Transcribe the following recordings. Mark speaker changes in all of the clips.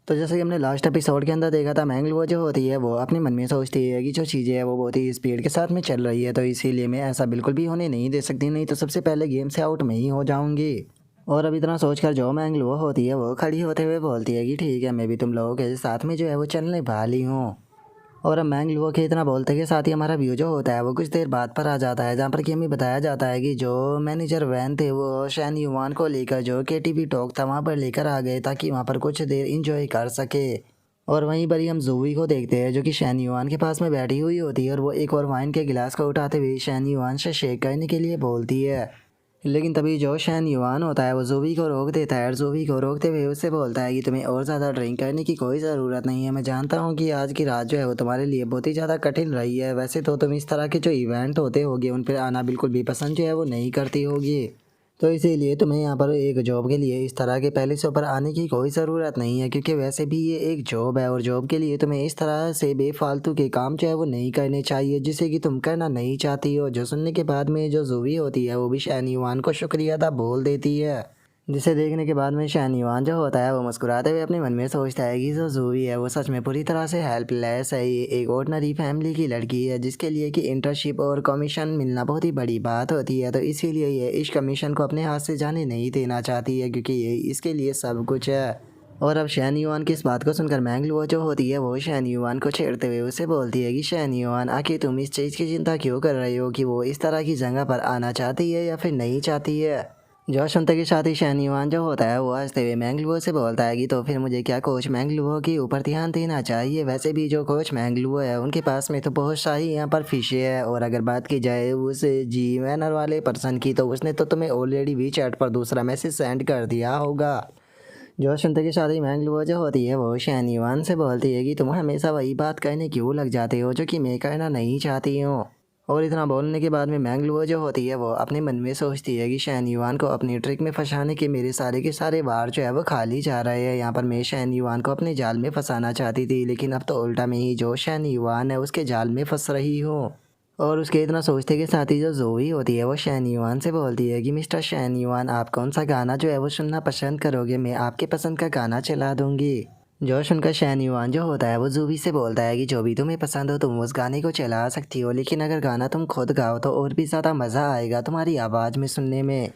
Speaker 1: तो जैसे कि हमने लास्ट एपिसोड के अंदर देखा था, मैंगलुओ जो होती है वो अपने मन में सोचती है कि जो चीज़ें हैं वो बहुत ही स्पीड के साथ में चल रही है, तो इसीलिए मैं ऐसा बिल्कुल भी होने नहीं दे सकती, नहीं तो सबसे पहले गेम से आउट मैं ही हो जाऊंगी। और अब इतना सोचकर जो मैंगलुओ होती है वो खड़ी होते हुए बोलती है कि ठीक है, मैं भी तुम लोगों के साथ में जो है वो चलने वाली हूँ। और अब मैंगलुओ के इतना बोलते के साथ ही हमारा व्यू जो होता है वो कुछ देर बाद पर आ जाता है, जहाँ पर कि हमें बताया जाता है कि जो मैनेजर वैन थे वो शैन युवान को लेकर जो केटीवी टॉक था वहाँ पर लेकर आ गए ताकि वहाँ पर कुछ देर इंजॉय कर सके। और वहीं पर ही हम जूवी को देखते हैं जो कि शैन युआन के पास में बैठी हुई होती है, और वो एक और वाइन के गिलास को उठाते हुए शैन युआन से शेक करने के लिए बोलती है। लेकिन तभी जो शैन युआन होता है वो जूवी को रोक देता है, और जूवी को रोकते हुए उससे बोलता है कि तुम्हें और ज़्यादा ड्रिंक करने की कोई ज़रूरत नहीं है। मैं जानता हूँ कि आज की रात जो है वो तुम्हारे लिए बहुत ही ज़्यादा कठिन रही है, वैसे तो तुम इस तरह के जो इवेंट होते होगे उन पर आना बिल्कुल भी पसंद जो है वो नहीं करती होगी, तो इसीलिए तुम्हें यहाँ पर एक जॉब के लिए इस तरह के पैलेसों पर आने की कोई ज़रूरत नहीं है, क्योंकि वैसे भी ये एक जॉब है और जॉब के लिए तुम्हें इस तरह से बेफालतू के काम जो है वो नहीं करने चाहिए जिसे कि तुम करना नहीं चाहती हो। जो सुनने के बाद में जो जूवी होती है वो भी शैन युआन को शुक्रिया अदा बोल देती है, जिसे देखने के बाद में शैन युआन जो होता है वो मुस्कुराते हुए अपने मन में सोचता है कि जो जूवी है वो सच में पूरी तरह से हेल्पलेस है। ये एक ऑर्डिनरी फैमिली की लड़की है जिसके लिए कि इंटर्नशिप और कमीशन मिलना बहुत ही बड़ी बात होती है, तो इसीलिए ये इस कमीशन को अपने हाथ से जाने नहीं देना चाहती है, क्योंकि ये इसके लिए सब कुछ है। और अब शैन युआन की इस बात को सुनकर मैंगलुओ जो होती है वो शैन युआन को छेड़ते हुए उसे बोलती है कि शैन युआन, आखिर तुम इस चीज़ की चिंता क्यों कर रही हो कि वो इस तरह की जगह पर आना चाहती है या फिर नहीं चाहती है। जो सुनते के साथ ही शैन युआन जो होता है वो हंसते हुए मैंगलुओ से बोलता है कि तो फिर मुझे क्या कोच मैंगलुओ के ऊपर ध्यान देना चाहिए। वैसे भी जो कोच मैंगलुओ है उनके पास में तो बहुत सारी यहाँ पर फिशे है, और अगर बात की जाए उस जी मैनर वाले पर्सन की तो उसने तो तुम्हें ऑलरेडी वी चैट पर दूसरा मैसेज सेंड कर दिया होगा। जो सुनते के साथ ही मैंगलुओ जो होती है वो शैन युआन से बोलती है कि तुम हमेशा वही बात कहने क्यों लग जाते हो जो कि मैं कहना नहीं चाहती हूँ। और इतना बोलने के बाद में मैंगलुओ जो होती है वो अपने मन में सोचती है कि शैन युआन को अपनी ट्रिक में फंसाने के मेरे सारे के सारे वार जो है वो खाली जा रहे हैं। यहाँ पर मैं शैन युआन को अपने जाल में फंसाना चाहती थी, लेकिन अब तो उल्टा मैं ही जो शैन युआन है उसके जाल में फंस रही हूँ। और उसके इतना सोचते के साथ ही जो जोई होती है वो शैन युआन से बोलती है कि मिस्टर शैन युआन, आप कौन सा गाना जो है वो सुनना पसंद करोगे, मैं आपके पसंद का गाना चला दूंगी। जो सुनकर शैन युआन जो होता है वो जूवी से बोलता है कि जो भी तुम्हें पसंद हो तुम उस गाने को चला सकती हो, लेकिन अगर गाना तुम खुद गाओ तो और भी ज़्यादा मज़ा आएगा तुम्हारी आवाज़ में सुनने में।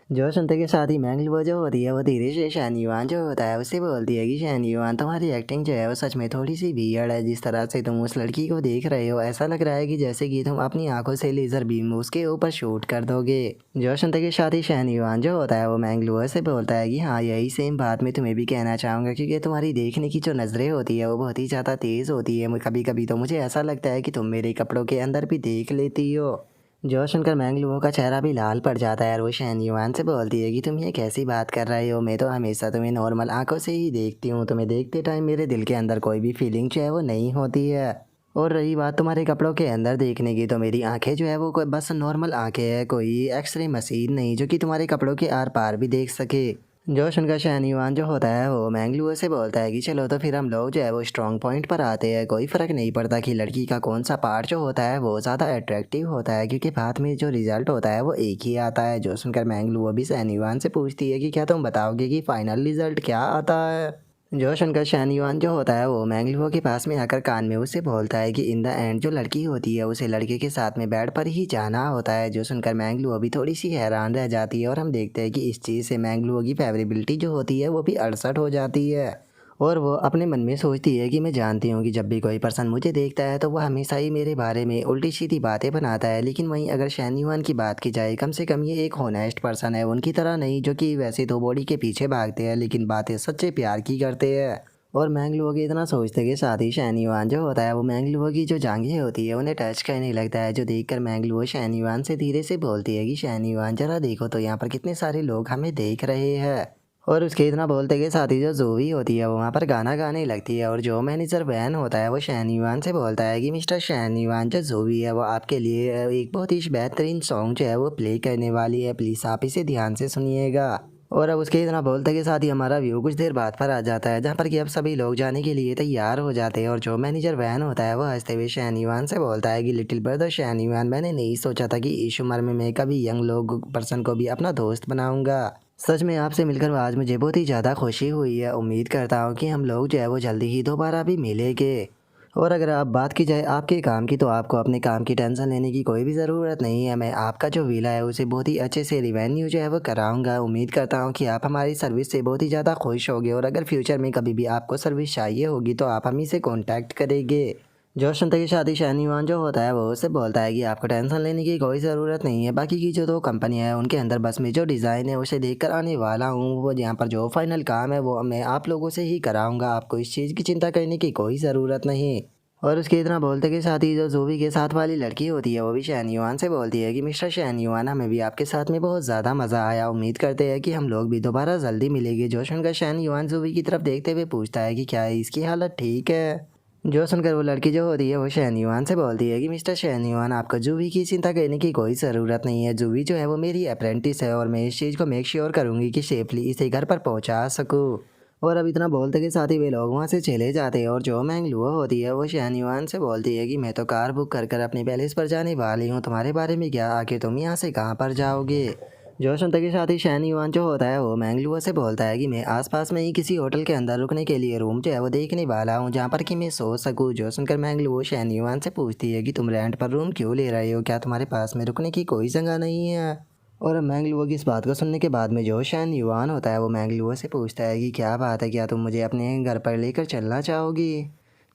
Speaker 1: जो सुनते के साथ ही मैंगलुओ जो होती है वो धीरे से शैन युआन जो होता है उससे बोलती है कि शैन युआन, तुम्हारी एक्टिंग जो है वो सच में थोड़ी सी वियर्ड है। जिस तरह से तुम उस लड़की को देख रहे हो ऐसा लग रहा है कि जैसे कि तुम अपनी आंखों से लेज़र बीम उसके ऊपर शूट कर दोगे। जो सुनते के साथ ही शैन युआन जो होता है वो मैंगलुओ से बोलता है कि हाँ, यही सेम बात मैं तुम्हें भी कहना चाहूँगा, क्योंकि तुम्हारी देखने की जो नज़रें होती है वो बहुत ही ज़्यादा तेज़ होती है। कभी कभी तो मुझे ऐसा लगता है कि तुम मेरे कपड़ों के अंदर भी देख लेती हो। जो सुनकर मैंगलुओ का चेहरा भी लाल पड़ जाता है और वो शैन युआन से बोलती है कि तुम ये कैसी बात कर रहे हो, मैं तो हमेशा तुम्हें नॉर्मल आंखों से ही देखती हूँ, तुम्हें देखते टाइम मेरे दिल के अंदर कोई भी फीलिंग जो है वो नहीं होती है। और रही बात तुम्हारे कपड़ों के अंदर देखने की, तो मेरी आंखें जो है वो कोई बस नॉर्मल आंखें हैं, कोई एक्सरे मशीन नहीं जो कि तुम्हारे कपड़ों के आर पार भी देख सके। जो सुनकर शैन युआन जो होता है वो मैंगलुओ से बोलता है कि चलो तो फिर हम लोग जो है वो स्ट्रॉन्ग पॉइंट पर आते हैं। कोई फ़र्क नहीं पड़ता कि लड़की का कौन सा पार्ट जो होता है वो ज़्यादा अट्रैक्टिव होता है, क्योंकि बाद में जो रिजल्ट होता है वो एक ही आता है। जो सुनकर मैंगलुओ भी शैन युआन से पूछती है कि क्या तुम बताओगे कि फ़ाइनल रिजल्ट क्या आता है। जो सुनकर शैन युआन जो होता है वो मैंगलुओ के पास में आकर कान में उसे बोलता है कि इन द एंड जो लड़की होती है उसे लड़के के साथ में बेड पर ही जाना होता है। जो सुनकर मैंगलुओ भी थोड़ी सी हैरान रह जाती है, और हम देखते हैं कि इस चीज़ से मैंगलुओ की फेवरेबिलिटी जो होती है वो भी 68 हो जाती है। और वो अपने मन में सोचती है कि मैं जानती हूँ कि जब भी कोई पर्सन मुझे देखता है तो वो हमेशा ही मेरे बारे में उल्टी सीधी बातें बनाता है, लेकिन वहीं अगर शैन युआन की बात की जाए कम से कम ये एक होनेस्ट पर्सन है, उनकी तरह नहीं जो कि वैसे तो बॉडी के पीछे भागते हैं लेकिन बातें सच्चे प्यार की करते हैं। और मैंगलुओ के इतना सोचते के साथ ही शैन युआन जो होता है वो मैंगलुओ की जो जांघें होती है उन्हें टच करने लगता है, जो देखकर मैंगलुओ शैन युआन से धीरे से बोलती है कि शैन युआन जरा देखो तो यहाँ पर कितने सारे लोग हमें देख रहे हैं। और उसके इतना बोलते के साथ ही जो जूवी होती है वो वहाँ पर गाना गाने लगती है, और जो मैनेजर वैन होता है वो शैन युआन से बोलता है कि मिस्टर शैन युआन, जो जूवी है वो आपके लिए एक बहुत ही बेहतरीन सॉन्ग जो है वो प्ले करने वाली है, प्लीज़ आप इसे ध्यान से सुनिएगा। और अब उसके इतना बोलते के साथ ही हमारा व्यू कुछ देर बाद पर आ जाता है, जहाँ पर कि अब सभी लोग जाने के लिए तैयार हो जाते हैं। और जो मैनेजर वैन होता है वो हंसते हुए शैन युआन से बोलता है कि लिटिल ब्रदर शैन युआन, मैंने नहीं सोचा था कि इस उम्र में मैं कभी यंग लोग पर्सन को भी अपना दोस्त बनाऊंगा। सच में आपसे मिलकर आज मुझे बहुत ही ज़्यादा खुशी हुई है। उम्मीद करता हूँ कि हम लोग जो है वो जल्दी ही दोबारा भी मिलेंगे। और अगर आप बात की जाए आपके काम की, तो आपको अपने काम की टेंशन लेने की कोई भी ज़रूरत नहीं है। मैं आपका जो विला है उसे बहुत ही अच्छे से रिवेन्यू जो है वो कराऊंगा। उम्मीद करता हूँ कि आप हमारी सर्विस से बहुत ही ज़्यादा खुश होगे, और अगर फ्यूचर में कभी भी आपको सर्विस चाहिए होगी तो आप हम ही से कॉन्टैक्ट करेंगे। जो सुनते की शादी शहनीवान जो होता है वो उससे बोलता है कि आपको टेंशन लेने की कोई ज़रूरत नहीं है। बाकी की जो दो कंपनियां हैं उनके अंदर बस मैं जो डिज़ाइन है उसे देख कर आने वाला हूँ। वो यहाँ पर जो फाइनल काम है वो मैं आप लोगों से ही कराऊंगा। आपको इस चीज़ की चिंता करने की कोई ज़रूरत नहीं। और उसके इतना बोलते के साथ ही जो जूवी के साथ वाली लड़की होती है वो भी शहनीवान से बोलती है कि मिस्टर शहनीवान, हमें भी आपके साथ में बहुत ज़्यादा मज़ा आया। उम्मीद करते हैं कि हम लोग भी दोबारा जल्दी मिलेंगे। जो सुनकर शहनीवान जूवी की तरफ देखते हुए पूछता है कि क्या इसकी हालत ठीक है। जो सुनकर वो लड़की जो होती है वो शहनीवान से बोलती है कि मिस्टर शहनीवान, आपको जूवी की चिंता करने की कोई ज़रूरत नहीं है। जूवी जो है वो मेरी अप्रेंटिस है, और मैं इस चीज़ को मेक श्योर करूँगी कि सेफली इसे घर पर पहुँचा सकूँ। और अब इतना बोलते के साथ ही वे लोग वहाँ से चले जाते हैं। और जो मैंगलुआ होती है वो शहनीवान से बोलती है कि मैं तो कार बुक कर अपने पैलेस पर जाने वाली हूँ, तुम्हारे बारे में क्या, आखिर तुम यहाँ से कहाँ पर जाओगे। जो सुनते के साथ ही शहनीवान जो होता है वो मैंगलुआ से बोलता है कि मैं आसपास में ही किसी होटल के अंदर रुकने के लिए रूम जो है वो देखने वाला हूँ, जहाँ पर कि मैं सो सकूँ। जो सुनकर मैंगलुआ शहनीवान से पूछती है कि तुम रेंट पर रूम क्यों ले रहे हो, क्या तुम्हारे पास में रुकने की कोई जगह नहीं है। और मैंगलुआ की इस बात को सुनने के बाद में जो शहनीवान होता है वो मैंगलुआ से पूछता है कि क्या बात है, क्या तुम मुझे अपने घर पर लेकर चलना चाहोगी।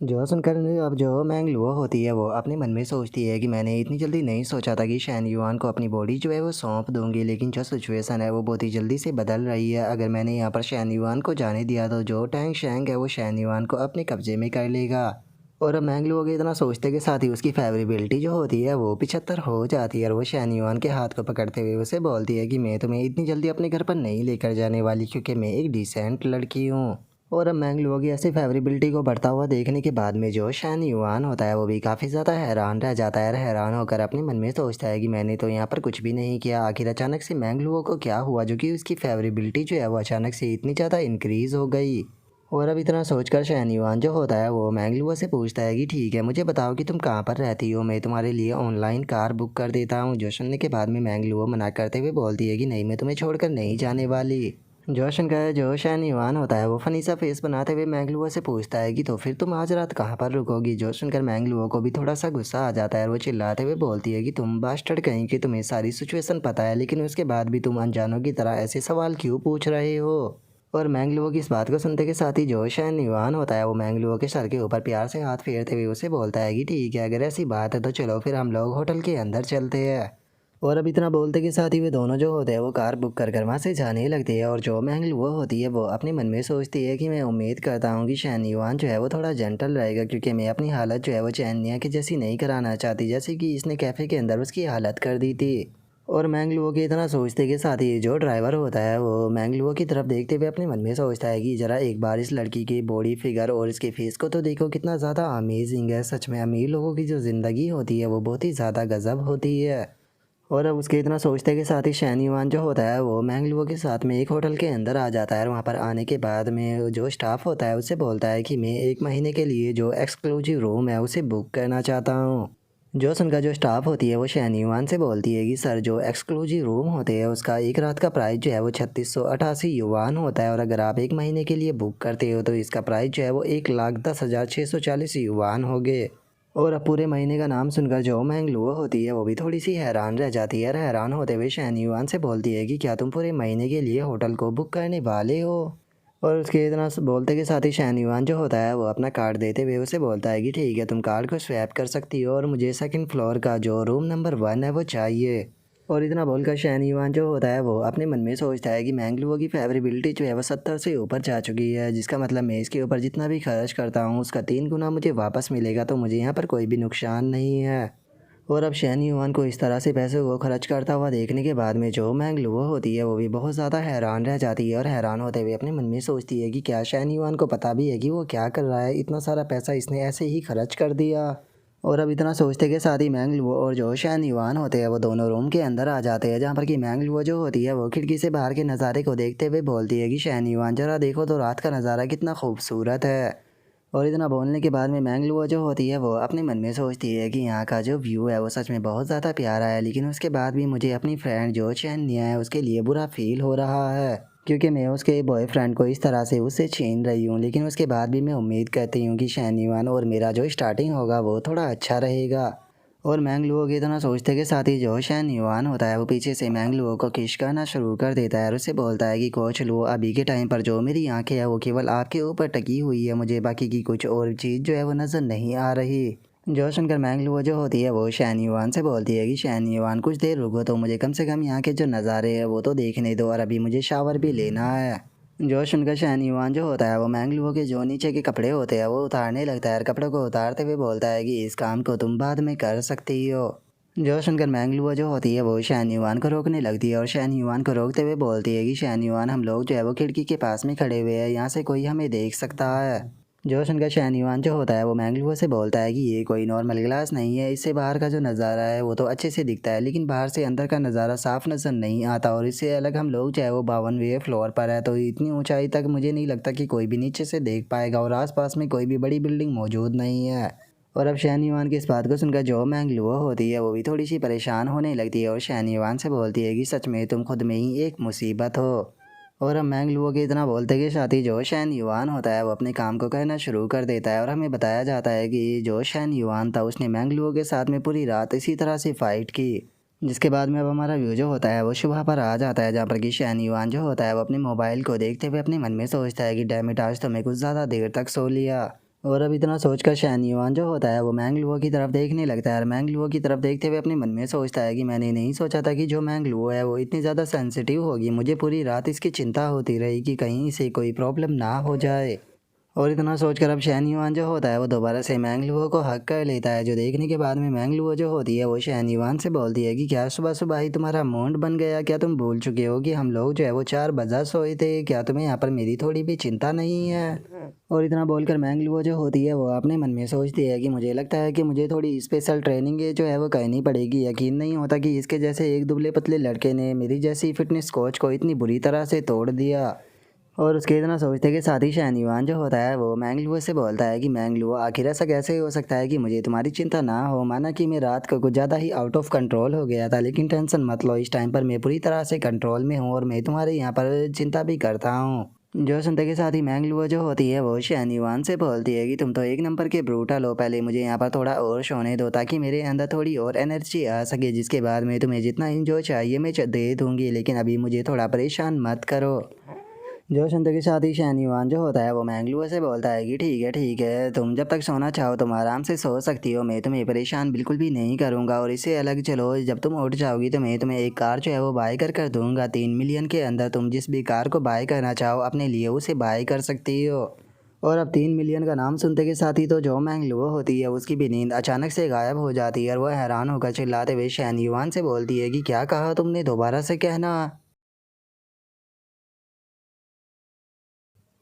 Speaker 1: जो सुनकर अब जो मैंगलुआ होती है वो अपने मन में सोचती है कि मैंने इतनी जल्दी नहीं सोचा था कि शहनीवान को अपनी बॉडी जो है वो सौंप दूंगी, लेकिन जो सिचुएशन है वो बहुत ही जल्दी से बदल रही है। अगर मैंने यहाँ पर शहनीवान को जाने दिया तो जो टैंग शैंग है वो शहनीवान को अपने कब्जे में कर लेगा। और अब मैंगलुआ के इतना सोचते के साथ ही उसकी फेवरेबिलिटी जो होती है वो 75 हो जाती है। और वो शहनीवान के हाथ को पकड़ते हुए उसे बोलती है कि मैं तुम्हें इतनी जल्दी अपने घर पर नहीं लेकर जाने वाली, क्योंकि मैं एक डिसेंट लड़की हूँ। और अब मैंगलुआ की ऐसी फेवरेबिलिटी को बढ़ता हुआ देखने के बाद में जो शहनीवान होता है वो भी काफ़ी ज़्यादा हैरान रह जाता है। हैरान होकर अपने मन में सोचता है कि मैंने तो यहाँ पर कुछ भी नहीं किया, आखिर अचानक से मैंगलुआ को क्या हुआ जो कि उसकी फेवरेबिलिटी जो है वो अचानक से इतनी ज़्यादा इंक्रीज़ हो गई। और अब इतना सोचकर शहनीवान जो होता है वो मैंगलुआ से पूछता है कि ठीक है, मुझे बताओ कि तुम कहाँ पर रहती हो, मैं तुम्हारे लिए ऑनलाइन कार बुक कर देता हूँ। जो सुनने के बाद में मैंगलुआ मना करते हुए बोलती है कि नहीं, मैं तुम्हें छोड़कर नहीं जाने वाली। जोशन का जो शहनीवान होता है वो फनी सा फेस बनाते हुए मैंगलुआ से पूछता है कि तो फिर तुम आज रात कहाँ पर रुकोगी। जो सुनकर मैंगलुआ को भी थोड़ा सा गुस्सा आ जाता है और वो चिल्लाते हुए बोलती है कि तुम बास्टर्ड कहीं कि तुम्हें सारी सिचुएशन पता है, लेकिन उसके बाद भी तुम अनजानों की तरह ऐसे सवाल क्यों पूछ रहे हो। और मैंगलुआ की इस बात को सुनते के साथ ही जो शहनीवान होता है वो मैंगलुआ के सर के ऊपर प्यार से हाथ फेरते हुए उसे बोलता है कि ठीक है, अगर ऐसी बात है तो चलो फिर हम लोग होटल के अंदर चलते हैं। और अब इतना बोलते के साथ ही वे दोनों जो होते हैं वो कार बुक कर वहाँ से जाने लगती है। और जो मैंगलुआ होती है वो अपने मन में सोचती है कि मैं उम्मीद करता हूँ कि शहनीवान जो है वो थोड़ा जेंटल रहेगा, क्योंकि मैं अपनी हालत जो है वो चैनिया की जैसी नहीं कराना चाहती, जैसे कि इसने कैफ़े के अंदर उसकी हालत कर दी थी। और मैंगलुआ के इतना सोचते के साथ ही जो ड्राइवर होता है वो मैंगलुआ की तरफ देखते हुए अपने मन में सोचता है कि ज़रा एक बार इस लड़की की बॉडी फिगर और इसके फेस को तो देखो, कितना ज़्यादा अमेजिंग है। सच में अमीर लोगों की जो ज़िंदगी होती है वो बहुत ही ज़्यादा गजब होती है। और अब उसके इतना सोचते के साथ ही शहनीवान जो होता है वो मैंगलुआ के साथ में एक होटल के अंदर आ जाता है। और वहाँ पर आने के बाद में जो स्टाफ होता है उससे बोलता है कि मैं 1 महीने के लिए जो एक्सक्लूसिव रूम है उसे बुक करना चाहता हूँ। जो उनका जो स्टाफ होती है वो शहनीवान से बोलती है कि सर, जो एक्सक्लूसिव रूम होते हैं उसका एक रात का प्राइस जो है वो 3688 युवान होता है, और अगर आप 1 महीने के लिए बुक करते हो तो इसका प्राइस जो है वो 1,10,640 युवान हो गए। और अब पूरे महीने का नाम सुनकर जो मैंगलुआ होती है वो भी थोड़ी सी हैरान रह जाती है। और हैरान होते हुए शहनीवान से बोलती है कि क्या तुम पूरे महीने के लिए होटल को बुक करने वाले हो। और उसके इतना बोलते के साथ ही शहनीवान जो होता है वो अपना कार्ड देते हुए उसे बोलता है कि ठीक है, तुम कार्ड को स्वैप कर सकती हो, और मुझे सेकंड फ्लोर का जो रूम नंबर 1 है वो चाहिए। और इतना बोलकर शहनीवान जो होता है वो अपने मन में सोचता है कि मैंगलुआ की फेवरेबिलिटी जो है वो 70 से ऊपर जा चुकी है, जिसका मतलब मैं इसके ऊपर जितना भी खर्च करता हूँ उसका 3 गुना मुझे वापस मिलेगा, तो मुझे यहाँ पर कोई भी नुकसान नहीं है। और अब शहनीवान को इस तरह से पैसे को खर्च करता हुआ देखने के बाद में जो मैंगलुआ होती है वो भी बहुत ज़्यादा हैरान रह जाती है। और हैरान होते हुए अपने मन में सोचती है कि क्या शहनीवान को पता भी है कि वो क्या कर रहा है, इतना सारा पैसा इसने ऐसे ही खर्च कर दिया। और अब इतना सोचते के साथ ही मैंगलुआ और जो शहनीवान होते हैं वो दोनों रूम के अंदर आ जाते हैं, जहाँ पर कि मैंगलुआ जो होती है वो खिड़की से बाहर के नज़ारे को देखते हुए बोलती है कि शहनीवान, जरा देखो तो रात का नज़ारा कितना खूबसूरत है। और इतना बोलने के बाद में मैंगलुओ जो होती है वो अपने मन में सोचती है कि यहाँ का जो व्यू है वो सच में बहुत ज़्यादा प्यारा है, लेकिन उसके बाद भी मुझे अपनी फ्रेंड जो शैन्या है उसके लिए बुरा फील हो रहा है, क्योंकि मैं उसके बॉयफ्रेंड को इस तरह से उससे छीन रही हूँ। लेकिन उसके बाद भी मैं उम्मीद करती हूँ कि शैन्यान और मेरा जो स्टार्टिंग होगा वो थोड़ा अच्छा रहेगा। और मैंगलुओ की इतना सोचते के साथ ही जो शैन्यान होता है वो पीछे से मैंगलुओ को किश करना शुरू कर देता है और उससे बोलता है कि कोच लो, अभी के टाइम पर जो मेरी आंखें हैं वो केवल आपके ऊपर टकी हुई है, मुझे बाकी की कुछ और चीज़ जो है वो नज़र नहीं आ रही। जो सुनकर मैंगलुओ जो होती है वो शैन्यान से बोलती है कि शैन्यान कुछ देर रुको तो मुझे कम से कम यहाँ के जो नज़ारे हैं वो तो देखने दो, और अभी मुझे शावर भी लेना है। जो सुनकर शैन्यान जो होता है वो मैंगलुओ के जो नीचे के कपड़े होते हैं वो उतारने लगता है और कपड़ों को उतारते हुए बोलता है कि इस काम को तुम बाद में कर सकती हो। जो सुनकर मैंगलुओ जो होती है वो शैन्यान को रोकने लगती है और शैन्यान को रोकते हुए बोलती है कि शैन्यान हम लोग जो है वो खिड़की के पास में खड़े हुए हैं, यहाँ से कोई हमें देख सकता है। जो सुनकर शैन्यान जो होता है वो मैंगलुओ से बोलता है कि ये कोई नॉर्मल ग्लास नहीं है, इससे बाहर का जो नज़ारा है वो तो अच्छे से दिखता है, लेकिन बाहर से अंदर का नज़ारा साफ नज़र नहीं आता, और इससे अलग हम लोग जो है वो 52वें फ्लोर पर है, तो इतनी ऊंचाई तक मुझे नहीं लगता कि कोई भी नीचे से देख पाएगा, और आसपास में कोई भी बड़ी बिल्डिंग मौजूद नहीं है। और अब शैन्यान की इस बात को सुनकर जो मैंगलुओ होती है वो भी थोड़ी सी परेशान होने लगती है और शैन्यान से बोलती है कि सच में तुम खुद में ही एक मुसीबत हो। और अब मैंगलुओ के इतना बोलते के साथ ही जो शैन्यान होता है वो अपने काम को करना शुरू कर देता है, और हमें बताया जाता है कि जो शैन्यान था उसने मैंगलुओ के साथ में पूरी रात इसी तरह से फाइट की। जिसके बाद में अब हमारा व्यू जो होता है वो सुबह पर आ जाता है, जहाँ पर कि शैन्यान जो होता है वो अपने मोबाइल को देखते हुए अपने मन में सोचता है कि डैम इट, आज तो मैं कुछ ज़्यादा देर तक सो लिया। और अब इतना सोचकर शैन्यान जो होता है वो मैंगलुओ की तरफ देखने लगता है, और मैंगलुओ की तरफ देखते हुए अपने मन में सोचता है कि मैंने नहीं सोचा था कि जो मैंगलुओ है वो इतनी ज़्यादा सेंसिटिव होगी, मुझे पूरी रात इसकी चिंता होती रही कि कहीं इसे कोई प्रॉब्लम ना हो जाए। और इतना सोचकर अब शैन्यान जो होता है वो दोबारा से मैंगलुओ को हक कर लेता है, जो देखने के बाद में मैंगलुओ जो होती है वो शैन्यान से बोलती है कि क्या सुबह सुबह ही तुम्हारा मूड बन गया, क्या तुम भूल चुके हो कि हम लोग जो है वो 4 बजे सोए थे, क्या तुम्हें यहाँ पर मेरी थोड़ी भी चिंता नहीं है। और इतना बोलकर मैंगलुओ जो होती है वो अपने मन में सोचती है कि मुझे लगता है कि मुझे थोड़ी स्पेशल ट्रेनिंग जो है वो करनी पड़ेगी, यकीन नहीं होता कि इसके जैसे एक दुबले पतले लड़के ने मेरी जैसी फिटनेस कोच को इतनी बुरी तरह से तोड़ दिया। और उसके इतना सोचते के साथ ही शैन्यान जो होता है वो मैंगलुओ से बोलता है कि मैंगलुओ आखिर ऐसा कैसे हो सकता है कि मुझे तुम्हारी चिंता ना हो, माना कि मैं रात को कुछ ज़्यादा ही आउट ऑफ कंट्रोल हो गया था, लेकिन टेंशन मत लो, इस टाइम पर मैं पूरी तरह से कंट्रोल में हूँ और मैं तुम्हारे यहाँ पर चिंता भी करता हूँ। जो सुनते के साथ ही मैंगलुओ जो होती है वो शैन्यान से बोलती है कि तुम तो एक नंबर के ब्रूटल हो, पहले मुझे यहाँ पर थोड़ा और सोने दो ताकि मेरे अंदर थोड़ी और एनर्जी आ सके, जिसके बाद में तुम्हें जितना इंजॉय चाहिए मैं दे दूँगी, लेकिन अभी मुझे थोड़ा परेशान मत करो। जो सुनते के साथ ही शैन्यान जो होता है वो मैंगलुओ से बोलता है कि ठीक है, तुम जब तक सोना चाहो तुम आराम से सो सकती हो, मैं तुम्हें परेशान बिल्कुल भी नहीं करूँगा, और इससे अलग चलो जब तुम उठ जाओगी तो मैं तुम्हें एक कार जो है वो बाय कर दूँगा 3 मिलियन के अंदर, तुम जिस भी कार को बाय करना चाहो अपने लिए उसे बाय कर सकती हो। और अब 3 मिलियन का नाम सुनते के साथ ही तो जो मैंगलुओ होती है उसकी भी नींद अचानक से गायब हो जाती है, और वह हैरान होकर चिल्लाते हुए शैन्यान से बोलती है कि क्या कहा तुमने, दोबारा से कहना।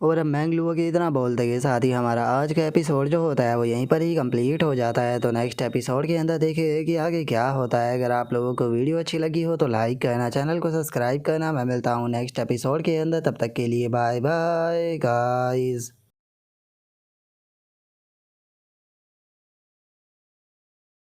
Speaker 1: और अब मैंगलुओ की इतना बोलते के साथ ही हमारा आज का एपिसोड जो होता है वो यहीं पर ही कंप्लीट हो जाता है, तो नेक्स्ट एपिसोड के अंदर देखें कि आगे क्या होता है। अगर आप लोगों को वीडियो अच्छी लगी हो तो लाइक करना, चैनल को सब्सक्राइब करना। मैं मिलता हूँ नेक्स्ट एपिसोड के अंदर, तब तक के लिए बाय बाय गाइस।